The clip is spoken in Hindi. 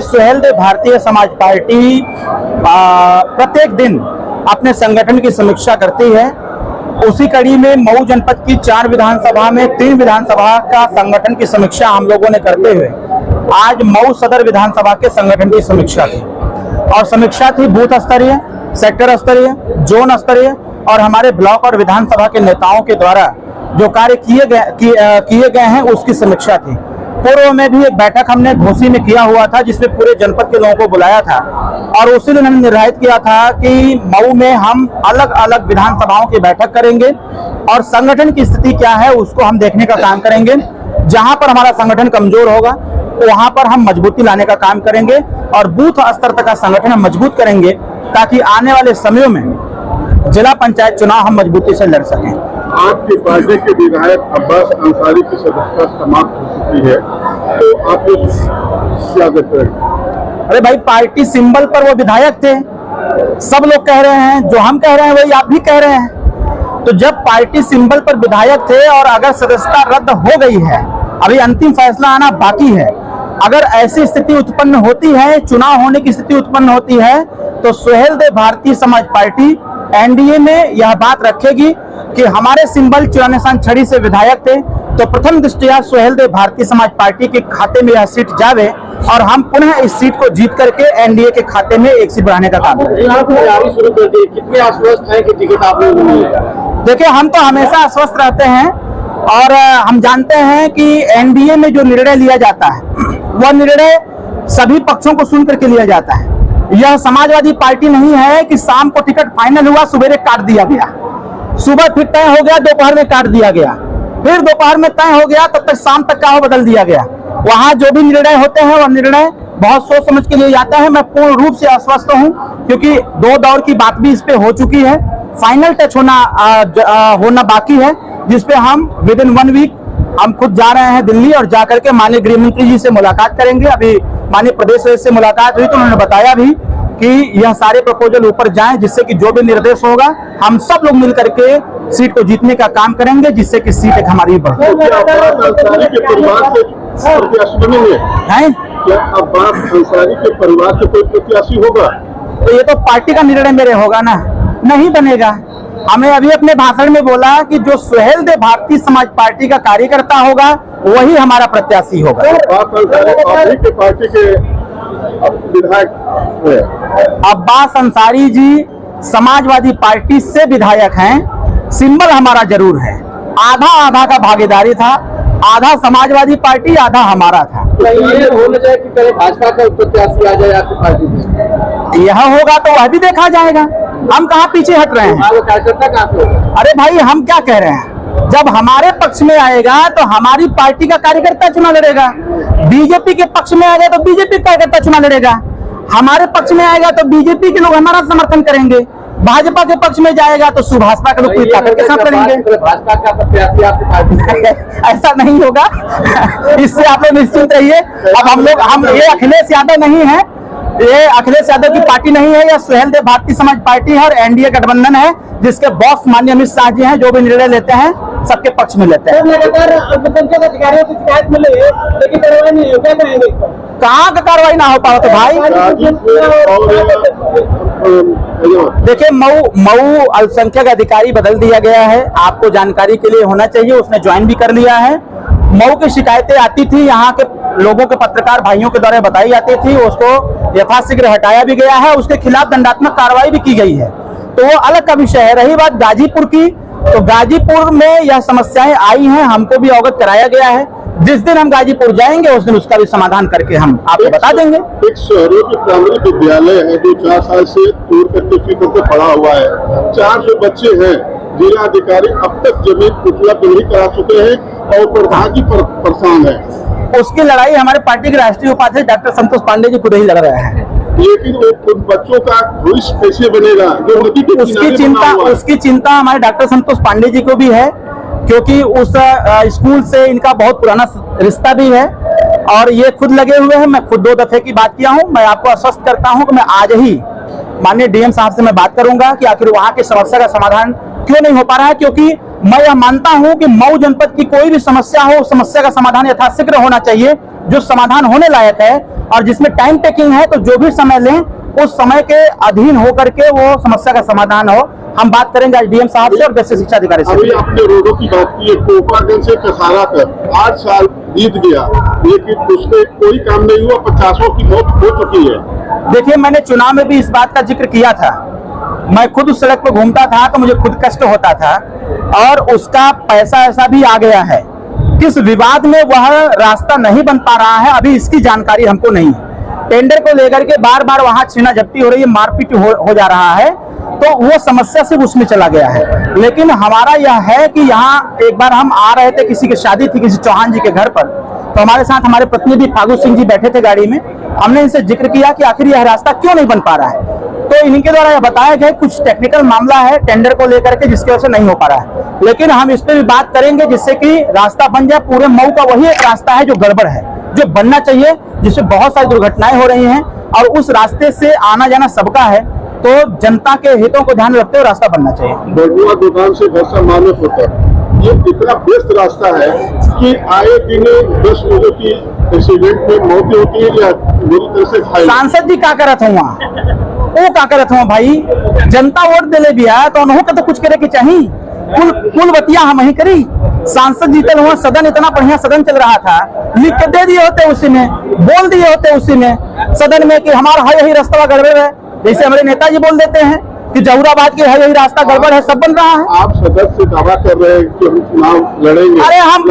सुहेलदेव भारतीय समाज पार्टी प्रत्येक दिन अपने संगठन की समीक्षा करती है। उसी कड़ी में मऊ जनपद की 4 विधानसभा में 3 विधानसभा का संगठन की समीक्षा हम लोगों ने करते हुए आज मऊ सदर विधानसभा के संगठन की समीक्षा की। और समीक्षा थी बूथ स्तरीय, सेक्टर स्तरीय, जोन स्तरीय और हमारे ब्लॉक और विधानसभा के नेताओं के द्वारा जो कार्य किए गए हैं उसकी समीक्षा थी। पूर्व में भी एक बैठक हमने घोसी में किया हुआ था जिसमें पूरे जनपद के लोगों को बुलाया था और उसी दिन हमने निर्धारित किया था कि मऊ में हम अलग अलग विधानसभाओं की बैठक करेंगे और संगठन की स्थिति क्या है उसको हम देखने का काम करेंगे। जहां पर हमारा संगठन कमजोर होगा वहां पर हम मजबूती लाने का काम करेंगे और बूथ स्तर तक का संगठन हम मजबूत करेंगे ताकि आने वाले समयों में जिला पंचायत चुनाव हम मजबूती से लड़ सकें। आपकी पार्टी के विधायक अब्बास अंसारी की सदस्यता समाप्त हो चुकी है, तो आप क्या कहते हैं? अरे भाई, पार्टी सिंबल पर वो विधायक थे, सब लोग कह रहे हैं, जो हम कह रहे हैं वही आप भी कह रहे हैं। तो जब पार्टी सिंबल पर विधायक थे और अगर सदस्यता रद्द हो गई है, अभी अंतिम फैसला आना बाकी है, अगर ऐसी स्थिति उत्पन्न होती है, चुनाव होने की स्थिति उत्पन्न होती है, तो सुहेलदेव भारतीय समाज पार्टी एनडीए में यह बात रखेगी कि हमारे सिंबल चुनाव निशान छड़ी से विधायक थे, तो प्रथम दृष्टया सुहेलदेव भारतीय समाज पार्टी के खाते में यह सीट जावे और हम पुनः इस सीट को जीत करके एनडीए के खाते में एक सीट बढ़ाने का काम करें। कितने आश्वस्त हैं कि टिकट आप लोगों को मिलेगा? देखिए, हम तो हमेशा आश्वस्त रहते हैं और हम जानते हैं कि एनडीए में जो निर्णय लिया जाता है वह निर्णय सभी पक्षों को सुन करके लिया जाता है। यह समाजवादी पार्टी नहीं है कि शाम को टिकट फाइनल हुआ, सुबह काट दिया गया, सुबह फिर तय हो गया, दोपहर में काट दिया गया, फिर दोपहर में तय हो गया, तब तक शाम तक का बदल दिया गया। वहां जो भी निर्णय होते हैं वह निर्णय बहुत सोच समझ के लिए जाता है। मैं पूर्ण रूप से आश्वस्त हूं क्योंकि 2 दौर की बात भी इस पे हो चुकी है, फाइनल टच होना बाकी है, जिसपे हम विद इन 1 वीक हम खुद जा रहे हैं दिल्ली और जाकर के माननीय गृह मंत्री जी से मुलाकात करेंगे। अभी माननीय प्रदेश से मुलाकात हुई तो उन्होंने बताया भी कि यह सारे प्रपोजल ऊपर जाएं, जिससे कि जो भी निर्देश होगा हम सब लोग मिलकर के सीट को जीतने का काम करेंगे, जिससे कि सीट एक हमारी बढ़े। क्या अब्बास अंसारी के परिवार से कोई प्रत्याशी होगा? तो ये तो पार्टी का निर्णय मेरे होगा ना, नहीं बनेगा। हमने अभी अपने भाषण में बोला कि जो सुहेलदेव भारतीय समाज पार्टी का कार्यकर्ता होगा वही हमारा प्रत्याशी होगा। पार्टी के विधायक अब्बास अंसारी जी समाजवादी पार्टी से विधायक हैं, सिंबल हमारा जरूर है, आधा आधा का भागीदारी था, आधा समाजवादी पार्टी आधा हमारा था। ये होना चाहिए कि पहले भाजपा का प्रत्याशी आ जाए आपकी पार्टी में, यह होगा तो वह भी देखा जाएगा। हम कहाँ पीछे हट रहे हैं? अरे भाई, हम क्या कह रहे हैं, जब हमारे पक्ष में आएगा तो हमारी पार्टी का कार्यकर्ता चुनाव लड़ेगा, बीजेपी के पक्ष में आएगा तो बीजेपी का कार्यकर्ता चुनाव लड़ेगा, हमारे पक्ष में आएगा तो बीजेपी के लोग हमारा समर्थन करेंगे, भाजपा के पक्ष में जाएगा तो सुभाषपा के लोग पूरी ताकत के साथ करेंगे। भाजपा का प्रत्याशी आपकी पार्टी ऐसा नहीं होगा इससे आप लोग निश्चिंत रहिए। अब हम ये अखिलेश यादव नहीं है, ये अखिलेश यादव की पार्टी नहीं है, यह सुहेलदेव भारतीय समाज पार्टी है और एनडीए गठबंधन है जिसके बॉस माननीय अमित शाह जी हैं, जो भी निर्णय लेते हैं सबके पक्ष में लेते हैं। अधिकारियों की शिकायत मिली है लेकिन कार्रवाई नहीं हो, क्या कहेंगे? कहाँ का कार्रवाई ना हो पाओ तो भाई देखिए, मऊ अल्पसंख्यक अधिकारी बदल दिया गया है, आपको जानकारी के लिए होना चाहिए, उसने ज्वाइन भी कर लिया है। मऊ की शिकायतें आती थी, यहाँ के लोगों के पत्रकार भाइयों के द्वारा बताई जाती थी, उसको यथाशीघ्र हटाया भी गया है, उसके खिलाफ दंडात्मक कार्रवाई भी की गई है, तो वो अलग का विषय है। रही बात गाजीपुर की, तो गाजीपुर में यह समस्याएं आई हैं, हमको भी अवगत कराया गया है। जिस दिन हम गाजीपुर जाएंगे उस दिन उसका भी समाधान करके हम आपको बता देंगे। एक शहरों की प्राइमरी विद्यालय है जो 4 साल से दूर करके पड़ा हुआ है, 400 बच्चे हैं, जिला अधिकारी अब तक जमीन उपलब्ध नहीं करा चुके हैं और प्रधान जी परेशान है। उसकी लड़ाई हमारे पार्टी के राष्ट्रीय उपाध्यक्ष डॉक्टर संतोष पांडे जी खुद ही लड़ रहे हैं। लेकिन उन बच्चों का भविष्य कैसे बनेगा जो नदी के उसकी चिंता हमारे डॉक्टर संतोष पांडे जी को भी है, क्योंकि उस स्कूल से इनका बहुत पुराना रिश्ता भी है और ये खुद लगे हुए हैं। मैं खुद 2 दफे की बात किया हूं। मैं आपको आश्वस्त करता हूं कि मैं आज ही माननीय डीएम साहब से मैं बात करूंगा कि आखिर वहां की समस्या का समाधान क्यों नहीं हो पा रहा है, क्योंकि मैं यह मानता हूं कि मऊ जनपद की कोई भी समस्या हो, समस्या का समाधान यथाशीघ्र होना चाहिए। जो समाधान होने लायक है और जिसमें टाइम टेकिंग है, तो जो भी समय लें उस समय के अधीन होकर के वो समस्या का समाधान हो। हम बात करेंगे आज डीएम साहब से और वैसे शिक्षा अधिकारी से। अभी आपने रोडों की बात की है, कोपरागंज से कसारा तक 8 साल बीत गया, लेकिन उसमें कोई काम नहीं हुआ, 50 की मौत हो चुकी है। देखिए, मैंने चुनाव में भी इस बात का जिक्र किया था। मैं खुद उस सड़क पर घूमता था तो मुझे खुद कष्ट होता था, और उसका पैसा ऐसा भी आ गया है। किस विवाद में वह रास्ता नहीं बन पा रहा है, अभी इसकी जानकारी हमको नहीं है। टेंडर को लेकर के बार बार वहां छीना झपटी हो रही है, मारपीट हो जा रहा है, तो वो समस्या सिर्फ उसमें चला गया है। लेकिन हमारा यह है कि यहाँ एक बार हम आ रहे थे, किसी की शादी थी किसी चौहान जी के घर पर, तो हमारे साथ हमारे प्रतिनिधि फागू सिंह जी बैठे थे गाड़ी में। हमने इनसे जिक्र किया कि आखिर यह रास्ता क्यों नहीं बन पा रहा है, तो इनके द्वारा यह बताया गया कुछ टेक्निकल मामला है टेंडर को लेकर के, जिसकी वजह से नहीं हो पा रहा है। लेकिन हम इस पर भी बात करेंगे जिससे कि रास्ता बन जाए। पूरे मऊ का वही एक रास्ता है जो गड़बड़ है, जो बनना चाहिए, जिससे बहुत सारी दुर्घटनाएं हो रही हैं, और उस रास्ते से आना जाना सबका है, तो जनता के हितों को ध्यान रखते हुए रास्ता बनना चाहिए। बड़ुआ दुकान से घर से मानव होता है, ये इतना बेस्ट रास्ता है कि आए दिन 10 लोगों की एक्सीडेंट में मौत होती है या बुरी तरह से घायल। सांसद जी का करत हुआ, वो का करत हुआ भाई, जनता वोट दिले भी है तो उन्होंने तो कुछ करे के चाहिए। कुल बतिया हम ही करी। सांसद जीतल हुआ, सदन इतना बढ़िया सदन चल रहा था, लिख के दे दिए होते उसी में, बोल दिए होते उसी में सदन में कि हमारा है यही रास्ता गड़बड़ है, जैसे हमारे नेताजी बोल देते हैं कि जहुराबाद के है यही रास्ता गड़बड़ है, सब बन रहा है। आप सदस्य दावा कर रहे हैं कि हम चुनाव लड़ेंगे। अरे हम